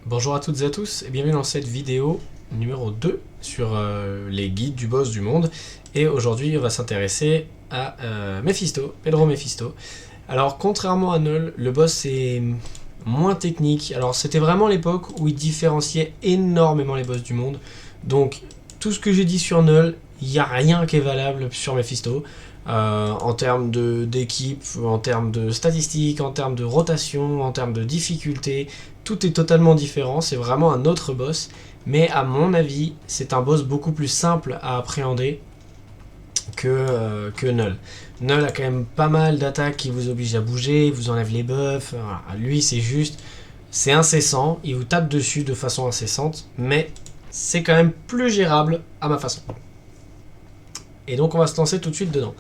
Bonjour à toutes et à tous et bienvenue dans cette vidéo numéro 2 sur les guides du boss du monde. Et aujourd'hui on va s'intéresser à Mephisto, Pedro Mephisto. Alors contrairement à Null, le boss est moins technique. Alors c'était vraiment l'époque où il différenciait énormément les boss du monde. Donc tout ce que j'ai dit sur Null, il n'y a rien qui est valable sur Mephisto. En termes d'équipe, en termes de statistiques, en termes de rotation, en termes de difficulté, tout est totalement différent, c'est vraiment un autre boss, mais à mon avis, c'est un boss beaucoup plus simple à appréhender que Null. Null a quand même pas mal d'attaques qui vous obligent à bouger, vous enlève les buffs, voilà. Lui c'est juste, c'est incessant, il vous tape dessus de façon incessante, mais c'est quand même plus gérable à ma façon. Et donc on va se lancer tout de suite dedans.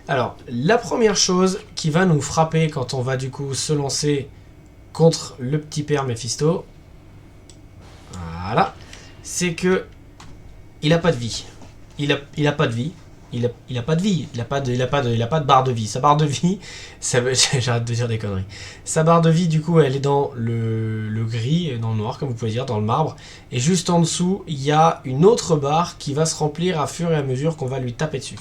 Alors, la première chose qui va nous frapper quand on va du coup se lancer contre le petit père Mephisto, voilà, c'est que il a pas de vie. Il a pas de vie. Il a pas de vie. Il a pas de barre de vie. Sa barre de vie, j'arrête de dire des conneries. Sa barre de vie, du coup, elle est dans le gris, dans le noir, comme vous pouvez dire, dans le marbre. Et juste en dessous, il y a une autre barre qui va se remplir à fur et à mesure qu'on va lui taper dessus.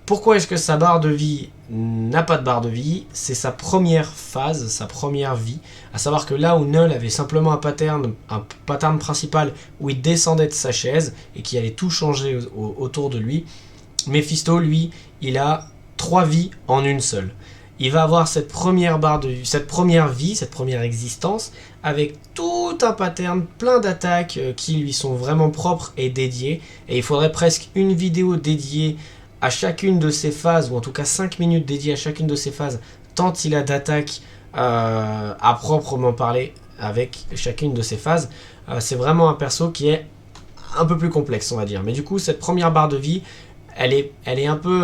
Pourquoi est-ce que sa barre de vie n'a pas de barre de vie? C'est sa première phase, sa première vie. À savoir que là où Null avait simplement un pattern principal où il descendait de sa chaise et qui allait tout changer autour de lui, Mephisto, lui, il a 3 vies en une seule. Il va avoir cette première barre de vie, cette première existence, avec tout un pattern, plein d'attaques qui lui sont vraiment propres et dédiées. Et il faudrait presque une vidéo dédiée à chacune de ces phases, ou en tout cas 5 minutes dédiées à chacune de ces phases, tant il a d'attaques à proprement parler avec chacune de ces phases. C'est vraiment un perso qui est un peu plus complexe, on va dire. Mais du coup, cette première barre de vie, elle est un peu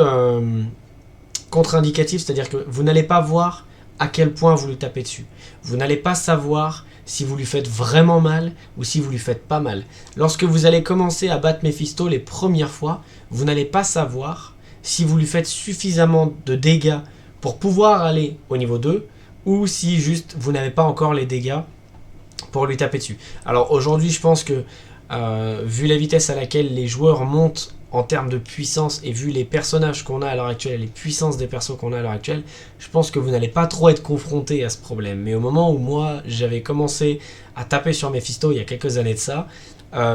contre-indicative, c'est-à-dire que vous n'allez pas voir à quel point vous lui tapez dessus. Vous n'allez pas savoir si vous lui faites vraiment mal ou si vous lui faites pas mal. Lorsque vous allez commencer à battre Mephisto les premières fois, vous n'allez pas savoir si vous lui faites suffisamment de dégâts pour pouvoir aller au niveau 2 ou si juste vous n'avez pas encore les dégâts pour lui taper dessus. Alors aujourd'hui, je pense que vu la vitesse à laquelle les joueurs montent en termes de puissance et vu les personnages qu'on a à l'heure actuelle, les puissances des persos qu'on a à l'heure actuelle, je pense que vous n'allez pas trop être confronté à ce problème. Mais au moment où moi j'avais commencé à taper sur Mephisto il y a quelques années de ça,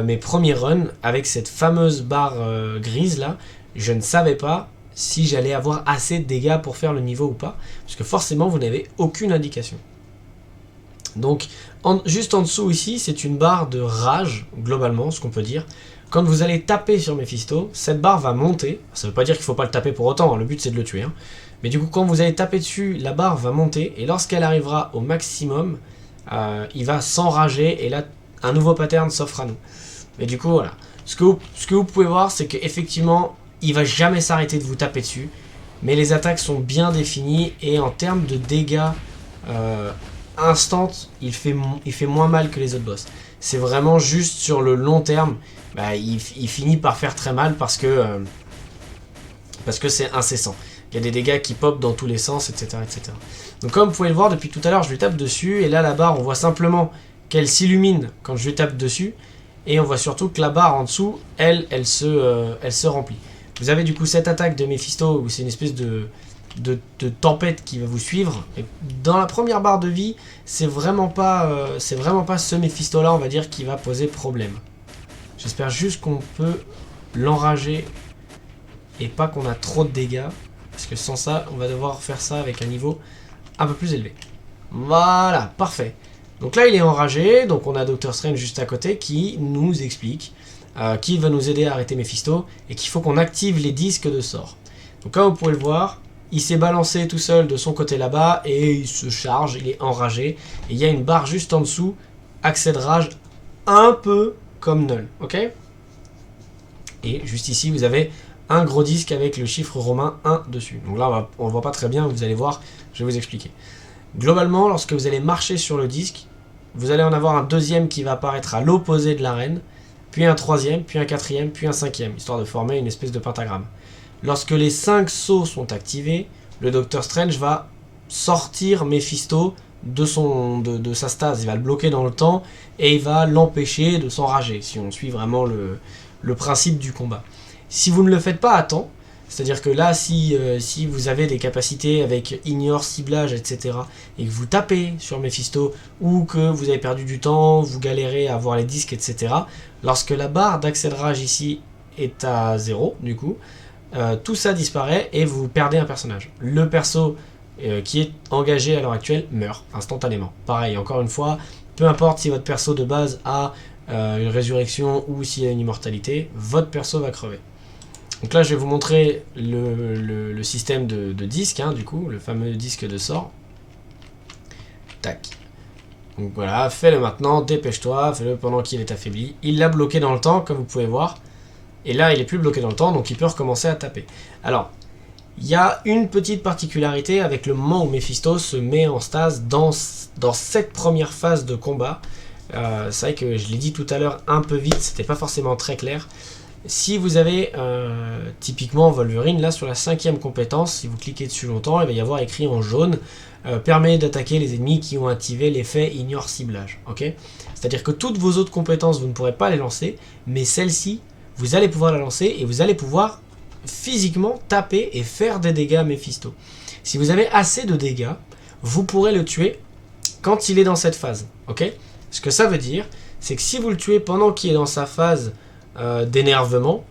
mes premiers runs avec cette fameuse barre grise là, je ne savais pas si j'allais avoir assez de dégâts pour faire le niveau ou pas, parce que forcément vous n'avez aucune indication. Donc juste en dessous ici, c'est une barre de rage, globalement, ce qu'on peut dire. Quand vous allez taper sur Mephisto, cette barre va monter. Ça ne veut pas dire qu'il ne faut pas le taper pour autant, hein, le but c'est de le tuer. Hein. Mais du coup, quand vous allez taper dessus, la barre va monter, et lorsqu'elle arrivera au maximum, il va s'enrager, et là, un nouveau pattern s'offre à nous. Mais du coup, voilà. Ce que vous pouvez voir, c'est qu'effectivement, il ne va jamais s'arrêter de vous taper dessus, mais les attaques sont bien définies, et en termes de dégâts instant, il fait moins mal que les autres boss. C'est vraiment juste sur le long terme, il finit par faire très mal parce que c'est incessant. Il y a des dégâts qui pop dans tous les sens, etc., etc. Donc comme vous pouvez le voir, depuis tout à l'heure, je lui tape dessus, et là, la barre, on voit simplement qu'elle s'illumine quand je lui tape dessus, et on voit surtout que la barre en dessous, elle se remplit. Vous avez du coup cette attaque de Mephisto, où c'est une espèce de tempête qui va vous suivre. Et dans la première barre de vie, c'est vraiment pas ce Mephisto là, on va dire, qui va poser problème. J'espère juste qu'on peut l'enrager et pas qu'on a trop de dégâts, parce que sans ça, on va devoir faire ça avec un niveau un peu plus élevé. Voilà, parfait. Donc là, il est enragé, donc on a Doctor Strange juste à côté qui nous explique qu'il va nous aider à arrêter Mephisto et qu'il faut qu'on active les disques de sort. Donc comme vous pouvez le voir, il s'est balancé tout seul de son côté là-bas et il se charge, il est enragé. Et il y a une barre juste en dessous, accès de rage, un peu comme Null, ok? Et juste ici, vous avez un gros disque avec le chiffre romain 1 dessus. Donc là, on ne voit pas très bien, vous allez voir, je vais vous expliquer. Globalement, lorsque vous allez marcher sur le disque, vous allez en avoir un deuxième qui va apparaître à l'opposé de l'arène, puis un troisième, puis un quatrième, puis un cinquième, histoire de former une espèce de pentagramme. Lorsque les 5 sauts sont activés, le Docteur Strange va sortir Mephisto de sa stase, il va le bloquer dans le temps et il va l'empêcher de s'enrager, si on suit vraiment le principe du combat. Si vous ne le faites pas à temps, c'est-à-dire que là, si vous avez des capacités avec ignore, ciblage, etc., et que vous tapez sur Mephisto, ou que vous avez perdu du temps, vous galérez à avoir les disques, etc., lorsque la barre d'accélérage ici est à 0, du coup, tout ça disparaît et vous perdez un personnage. Le perso qui est engagé à l'heure actuelle meurt instantanément. Pareil, encore une fois, peu importe si votre perso de base a une résurrection ou s'il a une immortalité, votre perso va crever. Donc là, je vais vous montrer le système de disque, hein, du coup, le fameux disque de sort. Tac. Donc voilà, fais-le maintenant, dépêche-toi, fais-le pendant qu'il est affaibli. Il l'a bloqué dans le temps, comme vous pouvez voir. Et là, il est plus bloqué dans le temps, donc il peut recommencer à taper. Alors, il y a une petite particularité avec le moment où Mephisto se met en stase dans cette première phase de combat. C'est vrai que je l'ai dit tout à l'heure un peu vite, c'était pas forcément très clair. Si vous avez typiquement Wolverine, là sur la 5e compétence, si vous cliquez dessus longtemps, il va y avoir écrit en jaune permet d'attaquer les ennemis qui ont activé l'effet ignore ciblage. Okay, c'est-à-dire que toutes vos autres compétences, vous ne pourrez pas les lancer, mais celle-ci, vous allez pouvoir la lancer et vous allez pouvoir physiquement taper et faire des dégâts à Mephisto. Si vous avez assez de dégâts, vous pourrez le tuer quand il est dans cette phase. Okay, ce que ça veut dire, c'est que si vous le tuez pendant qu'il est dans sa phase d'énervement,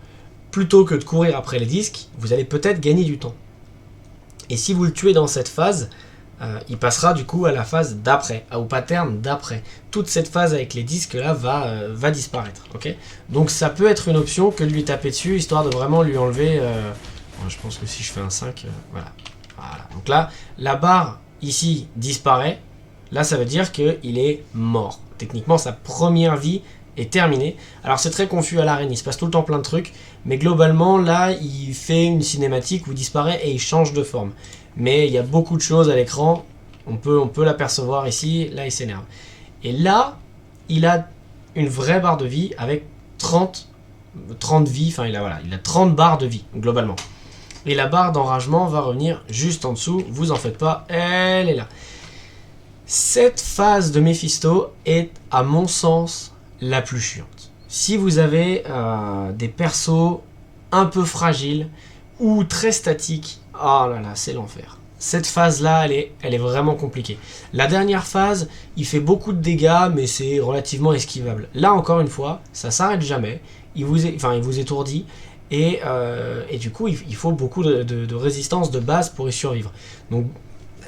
plutôt que de courir après les disques, vous allez peut-être gagner du temps. Et si vous le tuez dans cette phase, il passera du coup à la phase d'après, au pattern d'après. Toute cette phase avec les disques là va disparaître. Okay, donc ça peut être une option que de lui taper dessus, histoire de vraiment lui enlever... je pense que si je fais un 5, voilà. Donc là, la barre ici disparaît. Là, ça veut dire qu'il est mort. Techniquement, sa première vie est terminé. Alors c'est très confus à l'arène, il se passe tout le temps plein de trucs, mais globalement là il fait une cinématique où il disparaît et il change de forme. Mais il y a beaucoup de choses à l'écran, on peut l'apercevoir ici, là il s'énerve. Et là, il a une vraie barre de vie avec 30 vies, enfin il a 30 barres de vie globalement. Et la barre d'enragement va revenir juste en dessous, vous en faites pas, elle est là. Cette phase de Mephisto est à mon sens la plus chiante. Si vous avez des persos un peu fragiles ou très statiques, oh là là, c'est l'enfer. Cette phase-là, elle est vraiment compliquée. La dernière phase, il fait beaucoup de dégâts, mais c'est relativement esquivable. Là, encore une fois, ça s'arrête jamais. Il vous étourdit. Et du coup, il faut beaucoup de résistance de base pour y survivre. Donc,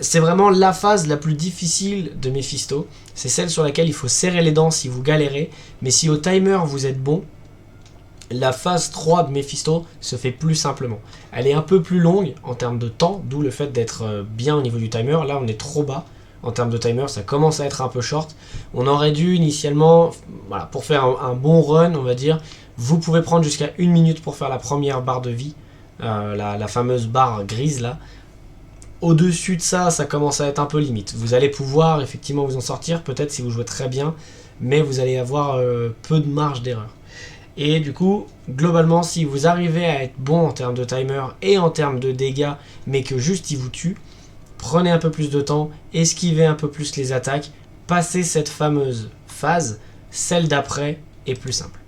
c'est vraiment la phase la plus difficile de Mephisto. C'est celle sur laquelle il faut serrer les dents si vous galérez. Mais si au timer vous êtes bon, la phase 3 de Mephisto se fait plus simplement. Elle est un peu plus longue en termes de temps, d'où le fait d'être bien au niveau du timer. Là, on est trop bas en termes de timer, ça commence à être un peu short. On aurait dû initialement, voilà, pour faire un bon run, on va dire, vous pouvez prendre jusqu'à 1 minute pour faire la première barre de vie, la fameuse barre grise là. Au-dessus de ça, ça commence à être un peu limite. Vous allez pouvoir effectivement vous en sortir, peut-être si vous jouez très bien, mais vous allez avoir peu de marge d'erreur. Et du coup, globalement, si vous arrivez à être bon en termes de timer et en termes de dégâts, mais que juste il vous tue, prenez un peu plus de temps, esquivez un peu plus les attaques, passez cette fameuse phase, celle d'après est plus simple.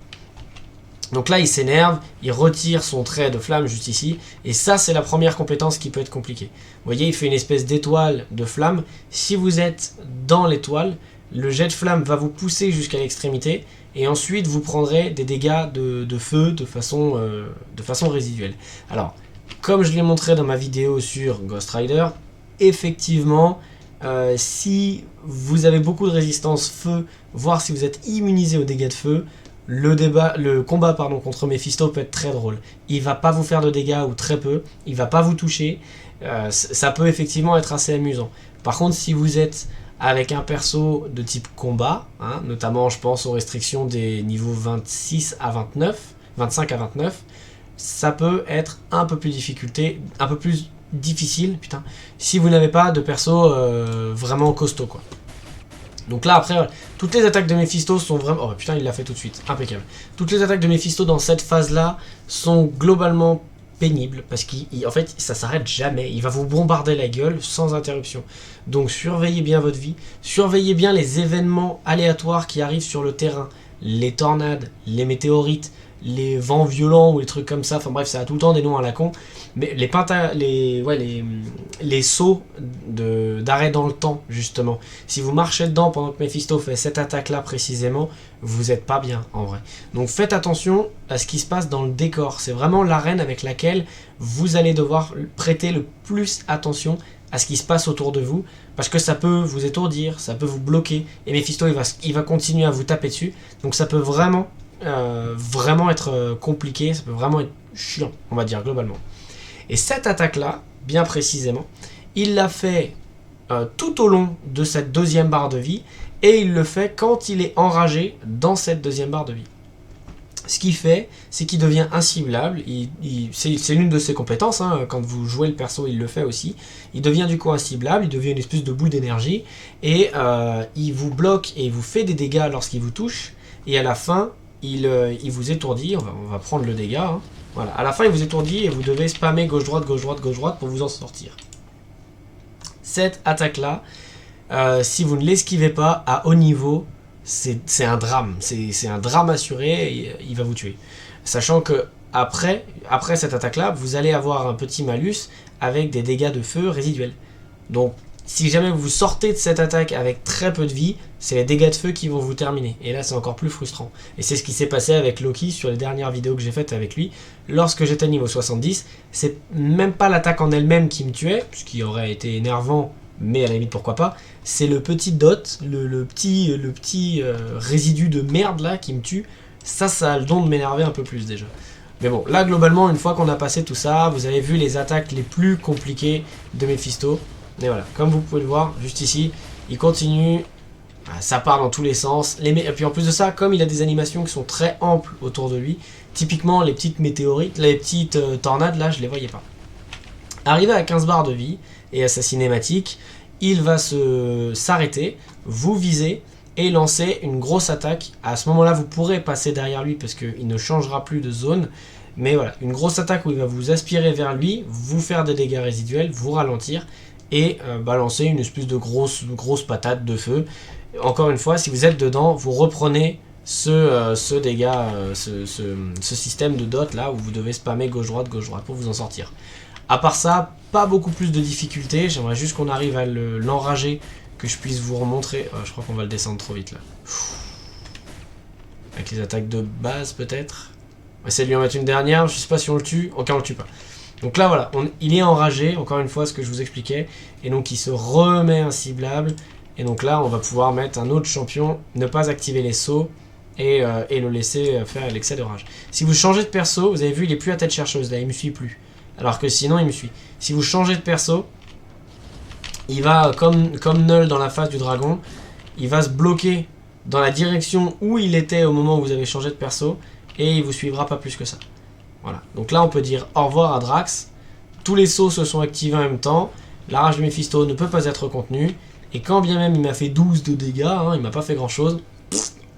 Donc là, il s'énerve, il retire son trait de flamme juste ici, et ça, c'est la première compétence qui peut être compliquée. Vous voyez, il fait une espèce d'étoile de flamme. Si vous êtes dans l'étoile, le jet de flamme va vous pousser jusqu'à l'extrémité, et ensuite, vous prendrez des dégâts de feu de façon résiduelle. Alors, comme je l'ai montré dans ma vidéo sur Ghost Rider, effectivement, si vous avez beaucoup de résistance feu, voire si vous êtes immunisé aux dégâts de feu, le combat contre Mephisto peut être très drôle. Il va pas vous faire de dégâts ou très peu, il va pas vous toucher, ça peut effectivement être assez amusant. Par contre, si vous êtes avec un perso de type combat, hein, notamment je pense aux restrictions des niveaux 25 à 29, ça peut être un peu plus difficile, putain, si vous n'avez pas de perso vraiment costaud quoi. Donc là après, toutes les attaques de Mephisto sont vraiment... Oh putain, il l'a fait tout de suite, impeccable. Toutes les attaques de Mephisto dans cette phase là sont globalement pénible parce qu'en fait ça s'arrête jamais, il va vous bombarder la gueule sans interruption. Donc surveillez bien votre vie, surveillez bien les événements aléatoires qui arrivent sur le terrain, les tornades, les météorites, les vents violents ou les trucs comme ça, enfin bref, ça a tout le temps des noms à la con, mais les sauts d'arrêt dans le temps, justement. Si vous marchez dedans pendant que Mephisto fait cette attaque-là précisément, vous n'êtes pas bien, en vrai. Donc faites attention à ce qui se passe dans le décor, c'est vraiment l'arène avec laquelle vous allez devoir prêter le plus attention à ce qui se passe autour de vous, parce que ça peut vous étourdir, ça peut vous bloquer, et Mephisto il va continuer à vous taper dessus, donc ça peut vraiment être compliqué, ça peut vraiment être chiant, on va dire globalement. Et cette attaque-là, bien précisément, il l'a fait tout au long de cette deuxième barre de vie, et il le fait quand il est enragé dans cette deuxième barre de vie. Ce qu'il fait, c'est qu'il devient inciblable, c'est l'une de ses compétences, hein, quand vous jouez le perso, il le fait aussi. Il devient du coup inciblable, il devient une espèce de boule d'énergie, et il vous bloque et il vous fait des dégâts lorsqu'il vous touche, et à la fin, il vous étourdit, on va prendre le dégât, hein. Voilà. À la fin il vous étourdit et vous devez spammer gauche-droite, gauche-droite, gauche-droite pour vous en sortir. Cette attaque-là, si vous ne l'esquivez pas à haut niveau, c'est un drame, c'est un drame assuré, et il va vous tuer. Sachant que après cette attaque-là, vous allez avoir un petit malus avec des dégâts de feu résiduels. Donc si jamais vous sortez de cette attaque avec très peu de vie, c'est les dégâts de feu qui vont vous terminer. Et là, c'est encore plus frustrant. Et c'est ce qui s'est passé avec Loki sur les dernières vidéos que j'ai faites avec lui. Lorsque j'étais niveau 70, c'est même pas l'attaque en elle-même qui me tuait, ce qui aurait été énervant, mais à la limite pourquoi pas. C'est le petit dot, le petit résidu de merde là qui me tue. Ça a le don de m'énerver un peu plus déjà. Mais bon, là globalement, une fois qu'on a passé tout ça, vous avez vu les attaques les plus compliquées de Mephisto. Et voilà, comme vous pouvez le voir, juste ici, il continue, ça part dans tous les sens. Et puis en plus de ça, comme il a des animations qui sont très amples autour de lui, typiquement les petites météorites, les petites tornades, là, je les voyais pas. Arrivé à 15 barres de vie, et à sa cinématique, il va s'arrêter, vous viser, et lancer une grosse attaque. À ce moment-là, vous pourrez passer derrière lui, parce qu'il ne changera plus de zone. Mais voilà, une grosse attaque où il va vous aspirer vers lui, vous faire des dégâts résiduels, vous ralentir, et balancer une espèce de grosse patate de feu. Encore une fois, si vous êtes dedans, vous reprenez ce dégât, ce système de dot là où vous devez spammer gauche-droite pour vous en sortir. À part ça, pas beaucoup plus de difficultés. J'aimerais juste qu'on arrive à l'enrager, que je puisse vous remontrer. Je crois qu'on va le descendre trop vite là. Avec les attaques de base peut-être. On va essayer de lui en mettre une dernière, je sais pas si on le tue. Ok, on le tue pas. Donc là voilà, il est enragé, encore une fois ce que je vous expliquais, et donc il se remet inciblable, et donc là on va pouvoir mettre un autre champion, ne pas activer les sauts, et le laisser faire l'excès de rage. Si vous changez de perso, vous avez vu il est plus à tête chercheuse là, il me suit plus, alors que sinon il me suit. Si vous changez de perso, il va comme Null dans la phase du dragon, il va se bloquer dans la direction où il était au moment où vous avez changé de perso, et il vous suivra pas plus que ça. Voilà, donc là on peut dire au revoir à Drax, tous les sauts se sont activés en même temps, la rage de Mephisto ne peut pas être contenue, et quand bien même il m'a fait 12 de dégâts, hein, il m'a pas fait grand chose,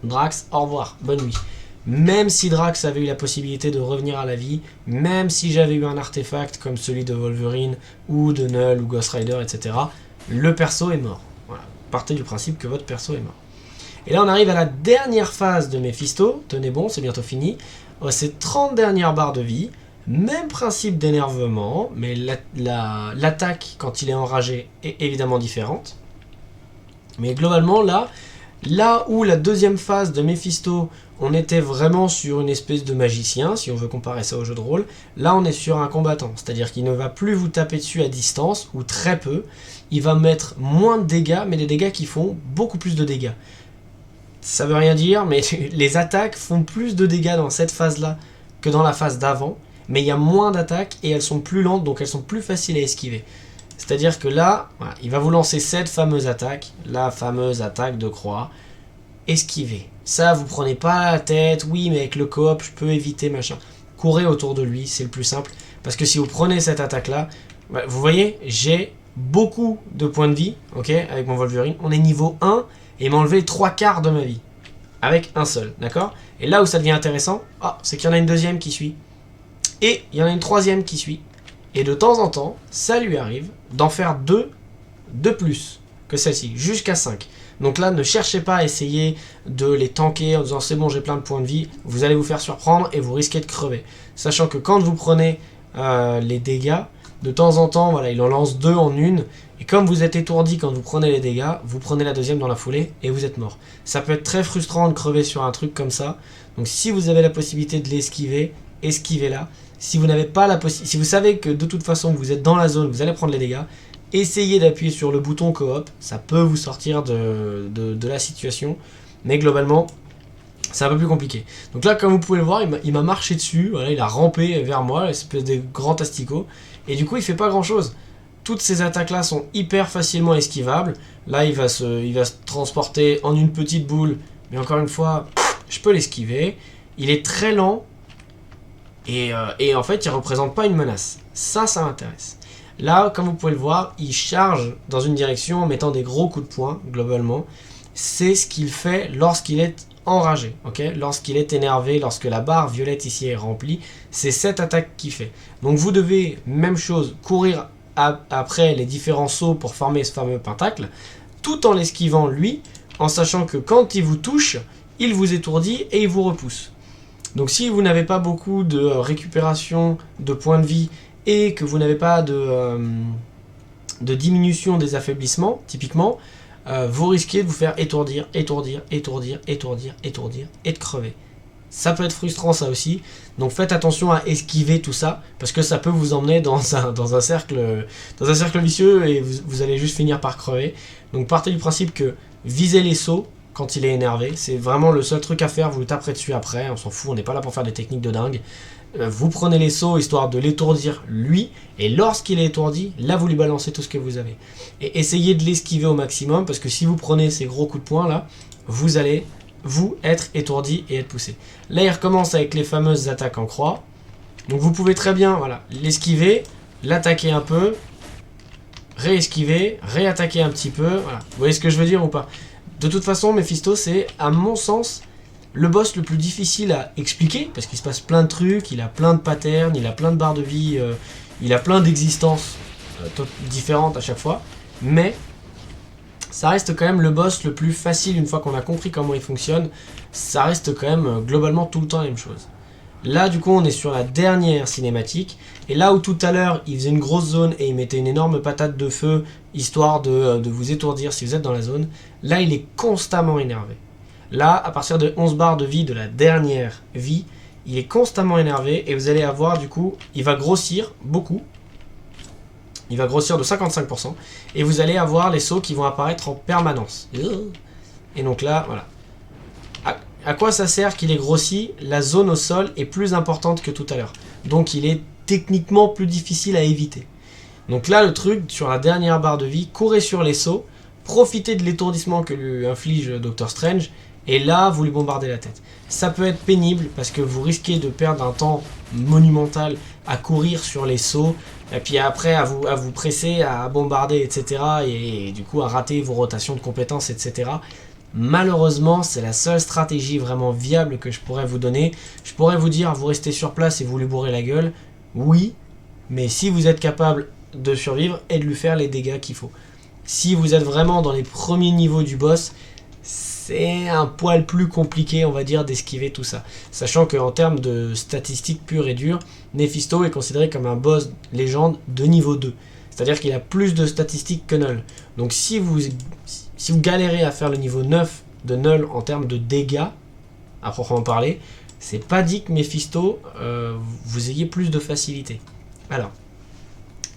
Drax, au revoir, bonne nuit. Même si Drax avait eu la possibilité de revenir à la vie, même si j'avais eu un artefact comme celui de Wolverine, ou de Null, ou Ghost Rider, etc., le perso est mort. Voilà, partez du principe que votre perso est mort. Et là on arrive à la dernière phase de Mephisto, tenez bon, c'est bientôt fini. Ces 30 dernières barres de vie, même principe d'énervement, mais l'attaque quand il est enragé est évidemment différente. Mais globalement là où la deuxième phase de Mephisto, on était vraiment sur une espèce de magicien, si on veut comparer ça au jeu de rôle, là on est sur un combattant, c'est-à-dire qu'il ne va plus vous taper dessus à distance, ou très peu, il va mettre moins de dégâts, mais des dégâts qui font beaucoup plus de dégâts. Ça veut rien dire, mais les attaques font plus de dégâts dans cette phase-là que dans la phase d'avant, mais il y a moins d'attaques et elles sont plus lentes, donc elles sont plus faciles à esquiver. C'est-à-dire que là, voilà, il va vous lancer cette fameuse attaque, la fameuse attaque de croix, esquiver. Ça, vous prenez pas la tête, oui, mais avec le coop, je peux éviter, machin. Courez autour de lui, c'est le plus simple, parce que si vous prenez cette attaque-là, vous voyez, j'ai beaucoup de points de vie, ok, avec mon Wolverine, on est niveau 1, et il m'a enlevé les 3/4 de ma vie. Avec un seul, d'accord? Et là où ça devient intéressant, c'est qu'il y en a une deuxième qui suit. Et il y en a une troisième qui suit. Et de temps en temps, ça lui arrive d'en faire deux de plus que celle-ci, jusqu'à 5. Donc là, ne cherchez pas à essayer de les tanker en disant c'est bon, j'ai plein de points de vie. Vous allez vous faire surprendre et vous risquez de crever. Sachant que quand vous prenez les dégâts, de temps en temps, voilà, il en lance 2 en une. Et comme vous êtes étourdi quand vous prenez les dégâts, vous prenez la deuxième dans la foulée et vous êtes mort. Ça peut être très frustrant de crever sur un truc comme ça. Donc si vous avez la possibilité de l'esquiver, esquivez-la. Si vous n'avez pas la possibilité, si vous savez que de toute façon vous êtes dans la zone, vous allez prendre les dégâts, essayez d'appuyer sur le bouton coop, ça peut vous sortir de la situation, mais globalement, c'est un peu plus compliqué. Donc là, comme vous pouvez le voir, il m'a marché dessus, voilà, il a rampé vers moi, espèce de grand asticot, et du coup, il fait pas grand chose. Toutes ces attaques-là sont hyper facilement esquivables. Là, il va se transporter en une petite boule, mais encore une fois, je peux l'esquiver. Il est très lent, et en fait, il représente pas une menace. Ça m'intéresse. Là, comme vous pouvez le voir, il charge dans une direction en mettant des gros coups de poing, globalement. C'est ce qu'il fait lorsqu'il est enragé, okay, lorsqu'il est énervé, lorsque la barre violette ici est remplie. C'est cette attaque qu'il fait. Donc vous devez, même chose, courir après les différents sauts pour former ce fameux pentacle, tout en l'esquivant lui, en sachant que quand il vous touche, il vous étourdit et il vous repousse. Donc si vous n'avez pas beaucoup de récupération de points de vie et que vous n'avez pas de diminution des affaiblissements, typiquement, vous risquez de vous faire étourdir, et de crever. Ça peut être frustrant ça aussi, donc faites attention à esquiver tout ça, parce que ça peut vous emmener dans un cercle vicieux et vous allez juste finir par crever. Donc partez du principe que visez les sauts quand il est énervé, c'est vraiment le seul truc à faire, vous le taperez dessus après, on s'en fout, on n'est pas là pour faire des techniques de dingue. Vous prenez les sauts histoire de l'étourdir lui, et lorsqu'il est étourdi, là vous lui balancez tout ce que vous avez. Et essayez de l'esquiver au maximum, parce que si vous prenez ces gros coups de poing là, vous allez vous être étourdi et être poussé. Là il recommence avec les fameuses attaques en croix, donc vous pouvez très bien voilà, l'esquiver, l'attaquer un peu, réesquiver, réattaquer un petit peu, voilà. Vous voyez ce que je veux dire ou pas? De toute façon, Mephisto c'est, à mon sens, le boss le plus difficile à expliquer, parce qu'il se passe plein de trucs, il a plein de patterns, il a plein de barres de vie, il a plein d'existences différentes à chaque fois, mais ça reste quand même le boss le plus facile une fois qu'on a compris comment il fonctionne, ça reste quand même globalement tout le temps la même chose. Là du coup on est sur la dernière cinématique, et là où tout à l'heure il faisait une grosse zone et il mettait une énorme patate de feu, histoire de vous étourdir si vous êtes dans la zone, là il est constamment énervé. Là, à partir de 11 barres de vie de la dernière vie, il est constamment énervé et vous allez avoir du coup, il va grossir beaucoup. Il va grossir de 55% et vous allez avoir les sauts qui vont apparaître en permanence. Et donc là, voilà. À quoi ça sert qu'il est grossi? La zone au sol est plus importante que tout à l'heure. Donc il est techniquement plus difficile à éviter. Donc là, le truc, sur la dernière barre de vie, courez sur les sauts, profitez de l'étourdissement que lui inflige Doctor Strange, et là, vous lui bombardez la tête. Ça peut être pénible parce que vous risquez de perdre un temps monumental à courir sur les sauts, et puis après à vous presser, à bombarder, etc. Et du coup à rater vos rotations de compétences, etc. Malheureusement, c'est la seule stratégie vraiment viable que je pourrais vous donner. Je pourrais vous dire, vous restez sur place et vous lui bourrez la gueule. Oui, mais si vous êtes capable de survivre et de lui faire les dégâts qu'il faut. Si vous êtes vraiment dans les premiers niveaux du boss, c'est un poil plus compliqué, on va dire, d'esquiver tout ça. Sachant qu'en termes de statistiques pures et dures, Mephisto est considéré comme un boss légende de niveau 2. C'est-à-dire qu'il a plus de statistiques que Null. Donc si vous galérez à faire le niveau 9 de Null en termes de dégâts, à proprement parler, c'est pas dit que Mephisto, vous ayez plus de facilité. Alors,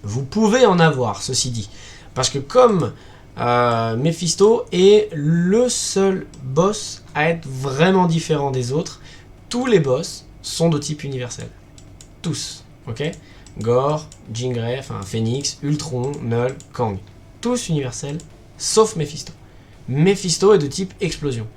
vous pouvez en avoir, ceci dit. Parce que comme Mephisto est le seul boss à être vraiment différent des autres, tous les boss sont de type universel. Tous, ok? Gore, Jean Grey, enfin Phoenix, Ultron, Null, Kang. Tous universels, sauf Mephisto. Mephisto est de type explosion.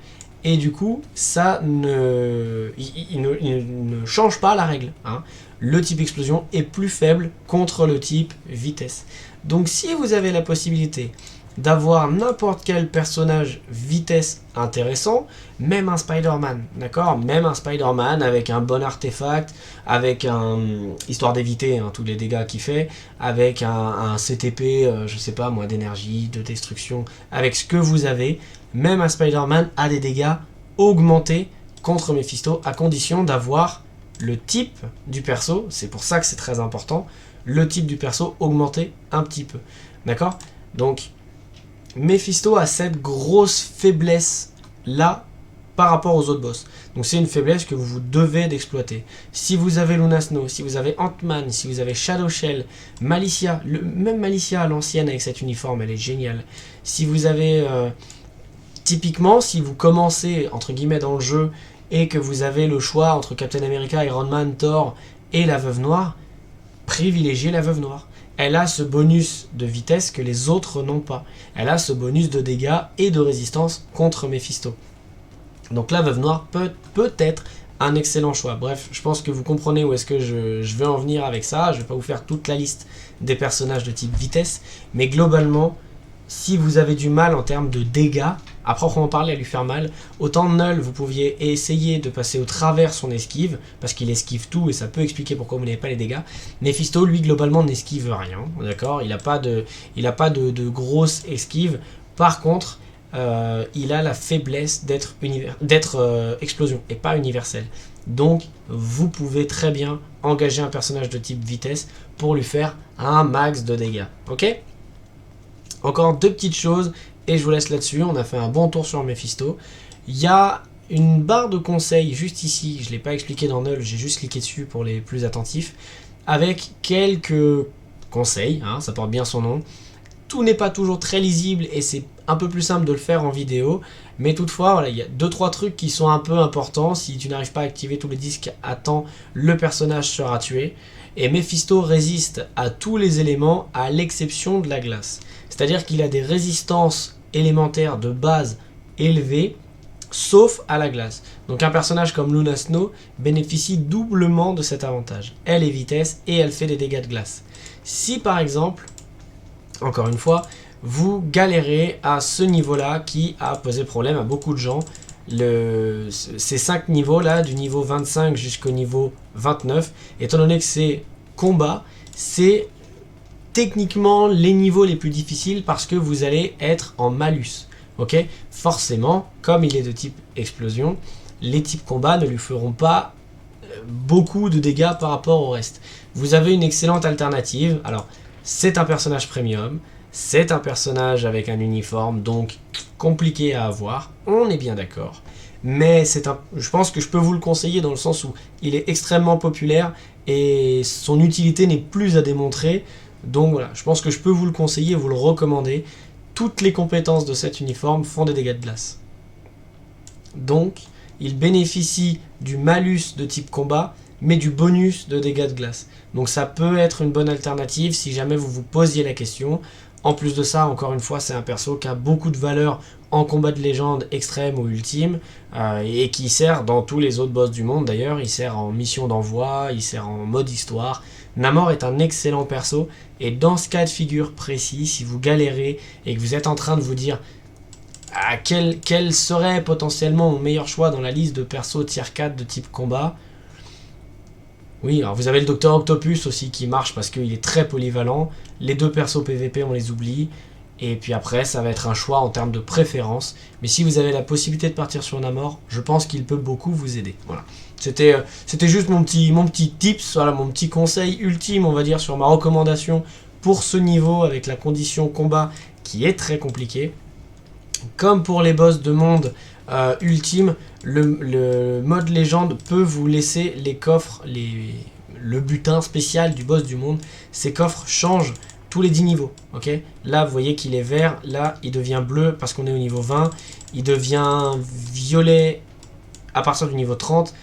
Et du coup, ça il ne change pas la règle. Hein. Le type explosion est plus faible contre le type vitesse. Donc si vous avez la possibilité d'avoir n'importe quel personnage vitesse intéressant, même un Spider-Man, d'accord? Même un Spider-Man avec un bon artefact, avec histoire d'éviter tous les dégâts qu'il fait, avec un CTP, je sais pas moi, d'énergie, de destruction, avec ce que vous avez, même un Spider-Man a des dégâts augmentés contre Mephisto, à condition d'avoir le type du perso, c'est pour ça que c'est très important, le type du perso augmenté un petit peu, d'accord? Donc, Mephisto a cette grosse faiblesse là par rapport aux autres boss. Donc c'est une faiblesse que vous devez d'exploiter. Si vous avez Luna Snow, si vous avez Ant-Man, si vous avez Shadow Shell, Malicia, même Malicia à l'ancienne avec cet uniforme, elle est géniale. Si vous avez... typiquement, si vous commencez entre guillemets dans le jeu et que vous avez le choix entre Captain America, Iron Man, Thor et la Veuve Noire, privilégiez la Veuve Noire. Elle a ce bonus de vitesse que les autres n'ont pas. Elle a ce bonus de dégâts et de résistance contre Mephisto. Donc la Veuve Noire peut être un excellent choix. Bref, je pense que vous comprenez où est-ce que je veux en venir avec ça. Je ne vais pas vous faire toute la liste des personnages de type vitesse. Mais globalement, si vous avez du mal en termes de dégâts, à proprement parler à lui faire mal, autant Null, vous pouviez essayer de passer au travers son esquive, parce qu'il esquive tout et ça peut expliquer pourquoi vous n'avez pas les dégâts. Mephisto, lui, globalement, n'esquive rien, d'accord? Il n'a pas de grosse esquive. Par contre, il a la faiblesse d'être explosion et pas universel. Donc, vous pouvez très bien engager un personnage de type vitesse pour lui faire un max de dégâts, ok? Encore deux petites choses et je vous laisse là-dessus. On a fait un bon tour sur Mephisto. Il y a une barre de conseils juste ici. Je ne l'ai pas expliqué dans Null, j'ai juste cliqué dessus pour les plus attentifs. Avec quelques conseils, ça porte bien son nom. Tout n'est pas toujours très lisible et c'est un peu plus simple de le faire en vidéo. Mais toutefois, voilà, il y a 2-3 trucs qui sont un peu importants. Si tu n'arrives pas à activer tous les disques à temps, le personnage sera tué. Et Mephisto résiste à tous les éléments à l'exception de la glace. C'est-à-dire qu'il a des résistances élémentaires de base élevées, sauf à la glace. Donc un personnage comme Luna Snow bénéficie doublement de cet avantage. Elle est vitesse et elle fait des dégâts de glace. Si par exemple, encore une fois, vous galérez à ce niveau-là qui a posé problème à beaucoup de gens, ces 5 niveaux-là, du niveau 25 jusqu'au niveau 29, étant donné que c'est combat, c'est techniquement les niveaux les plus difficiles parce que vous allez être en malus. Ok, forcément, comme il est de type explosion, les types combat ne lui feront pas beaucoup de dégâts par rapport au reste. Vous avez une excellente alternative. Alors, c'est un personnage premium, c'est un personnage avec un uniforme, donc compliqué à avoir, on est bien d'accord. Mais je pense que je peux vous le conseiller dans le sens où il est extrêmement populaire et son utilité n'est plus à démontrer. Donc voilà, je pense que je peux vous le conseiller, vous le recommander. Toutes les compétences de cet uniforme font des dégâts de glace. Donc, il bénéficie du malus de type combat, mais du bonus de dégâts de glace. Donc ça peut être une bonne alternative si jamais vous vous posiez la question. En plus de ça, encore une fois, c'est un perso qui a beaucoup de valeur en combat de légende extrême ou ultime et qui sert dans tous les autres boss du monde d'ailleurs. Il sert en mission d'envoi, il sert en mode histoire. Namor est un excellent perso et dans ce cas de figure précis, si vous galérez et que vous êtes en train de vous dire quel serait potentiellement mon meilleur choix dans la liste de persos tier 4 de type combat, oui, alors vous avez le Docteur Octopus aussi qui marche parce qu'il est très polyvalent. Les deux persos PVP, on les oublie. Et puis après, ça va être un choix en termes de préférence. Mais si vous avez la possibilité de partir sur Namor, je pense qu'il peut beaucoup vous aider. Voilà. C'était juste mon petit tips, voilà, mon petit conseil ultime, on va dire, sur ma recommandation pour ce niveau avec la condition combat qui est très compliquée. Comme pour les boss de monde ultime, le mode légende peut vous laisser les coffres, le butin spécial du boss du monde. Ces coffres changent tous les 10 niveaux. Okay, là, vous voyez qu'il est vert. Là, il devient bleu parce qu'on est au niveau 20. Il devient violet à partir du niveau 30,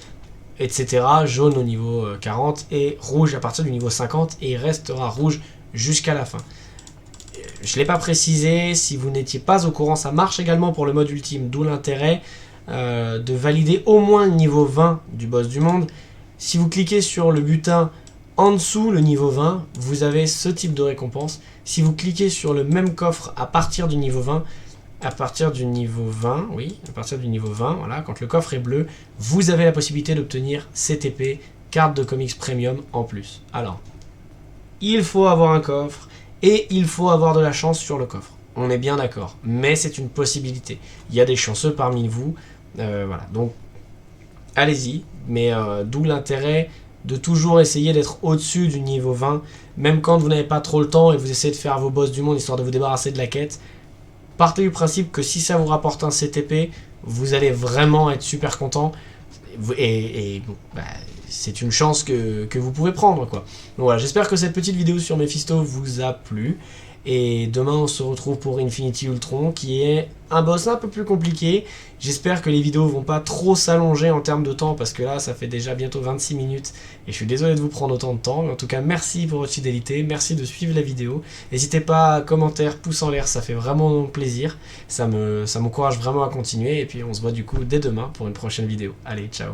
etc. Jaune au niveau 40 et rouge à partir du niveau 50. Et il restera rouge jusqu'à la fin. Je ne l'ai pas précisé, si vous n'étiez pas au courant, ça marche également pour le mode ultime, d'où l'intérêt de valider au moins le niveau 20 du boss du monde. Si vous cliquez sur le butin En dessous, le niveau 20, vous avez ce type de récompense. Si vous cliquez sur le même coffre à partir du niveau 20, voilà, quand le coffre est bleu, vous avez la possibilité d'obtenir CTP, carte de comics premium en plus. Alors, il faut avoir un coffre et il faut avoir de la chance sur le coffre. On est bien d'accord, mais c'est une possibilité. Il y a des chanceux parmi vous, voilà. Donc, allez-y, mais d'où l'intérêt de toujours essayer d'être au-dessus du niveau 20, même quand vous n'avez pas trop le temps et vous essayez de faire vos boss du monde histoire de vous débarrasser de la quête. Partez du principe que si ça vous rapporte un CTP, vous allez vraiment être super content. Et bon, c'est une chance que vous pouvez prendre, quoi. Donc voilà, j'espère que cette petite vidéo sur Mephisto vous a plu. Et demain, on se retrouve pour Infinity Ultron, qui est un boss un peu plus compliqué. J'espère que les vidéos vont pas trop s'allonger en termes de temps, parce que là, ça fait déjà bientôt 26 minutes. Et je suis désolé de vous prendre autant de temps. Mais en tout cas, merci pour votre fidélité. Merci de suivre la vidéo. N'hésitez pas, commentaire, pouce en l'air, ça fait vraiment plaisir. Ça m'encourage vraiment à continuer. Et puis, on se voit du coup dès demain pour une prochaine vidéo. Allez, ciao!